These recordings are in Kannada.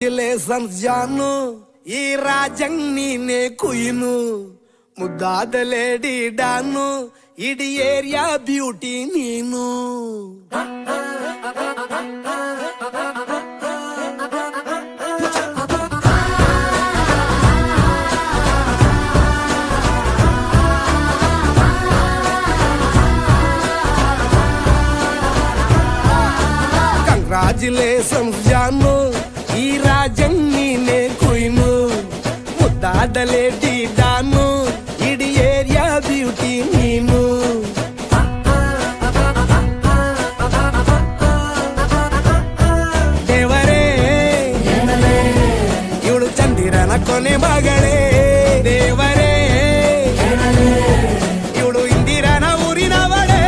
ಜಾನು ಈ ರಾಜಂಗ್ ನೀನೆ ಕುಯ್ನು ಮುದ್ದಾದ ಲೇಡಿ ಡಾನು ಇಡೀ ಏರಿಯಾ ಬ್ಯೂಟಿ ನೀನು ಕಂಗ್ರಾಚುಲೇಷನ್ಸ್ ಜಾನು ಈ ರಾಜಂಗ್ ನೀನೆ ಕುಯ್ನು ಮುದ್ದಾದ ಲೇಡಿ ಡಾನು ಇಡೀ ಏರಿಯಾ ಬ್ಯೂಟಿ ನೀನು ದೇವರೇ ಇವಳು ಚಂದಿರನ ಕೊನೆ ಮಗಳೇ ದೇವರೇ ಇವಳು ಇಂದಿರನ ಊರಿನವಳೇ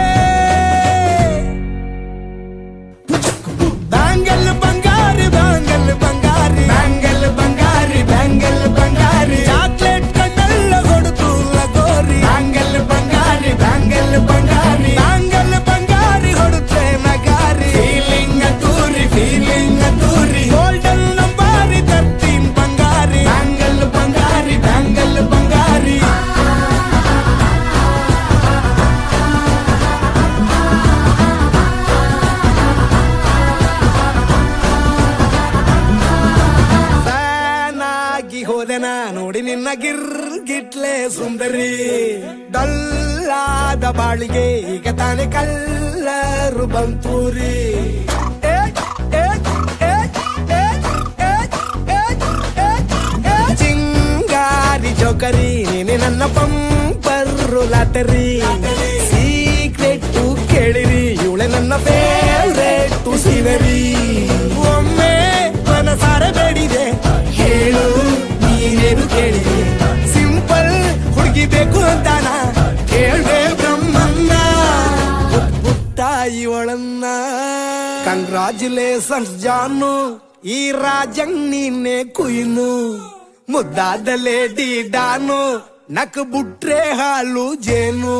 ಬ್ಯಾಂಗಲ್ ಬಂಗಾರಿ ಬ್ಯಾಂಗಲ್ ಬಂಗಾರಿ ಬ್ಯಾಂಗಲ್ ಬಂಗಾರಿ ಬ್ಯಾಂಗಲ್ ಬಂಗಾರಿ ಚಾಕ್ಲೇಟ್ ಕಣ್ಣಲ್ಲ ಕೊಡುತ್ತು ಲಗೋರಿ ಬ್ಯಾಂಗಲ್ ಬಂಗಾರಿ ಬ್ಯಾಂಗಲ್ ಬಂಗಾರಿ ಬ್ಯಾಂಗಲ್ ಬಂಗಾರಿ ಹೊಡುತ್ತೆ ನಗಾರಿ ಫೀಲಿಂಗ್ ತೂರಿ ಗೋಲ್ಡನ್ ನಂಬಾರಿ 13 ಬಂಗಾರಿ ಬ್ಯಾಂಗಲ್ ಬಂಗಾರಿ ಬ್ಯಾಂಗಲ್ ಬಂಗಾರಿ ಹೋದೆನ ನೋಡಿ ನಿನ್ನ ಗಿರ್ಗಿಟ್ಲೆ ಸುಂದರಿ ಡಲ್ಲಾದ ಬಾಳಿಗೆ ಈಗ ತಾನೆ ಕಲ್ಲರು ಬಂತೂರಿ ಚಿಂಗಾರಿ ಜೋಕರಿ ನೀನೆ ನನ್ನ ಪಂಪರ್ರು ಲಾಟರಿ ಸೀಕ್ರೆಟ್ ಕೇಳಿರಿ ಇವಳೆ ನನ್ನ ಫೇವ್ರೇಟ್ ಸಿವರಿ ಒಮ್ಮೆ ಮನಸಾರೆ ಬೇಡಿದೆ ಹೇಳು ನೀನೇನು ಕೇಳಿದೆ ಸಿಂಪಲ್ ಹುಡುಗಿ ಬೇಕು ಅಂತಾನ ಕೇಳ್ದೆ ಬ್ರಹ್ಮನ್ನ ಪುಟ್ಟಾಯಿ ಒಳನ್ನ ಕಂಗ್ರಾಚುಲೇಷನ್ಸ್ ಜಾನು ಈ ರಾಜಂಗ್ ನೀನೆ ಕುಯ್ನು ಮುದ್ದಾದ ಲೇಡಿ ಡಾನು ನಕ್ ಬುಟ್ರೆ ಹಾಲು ಜೇನು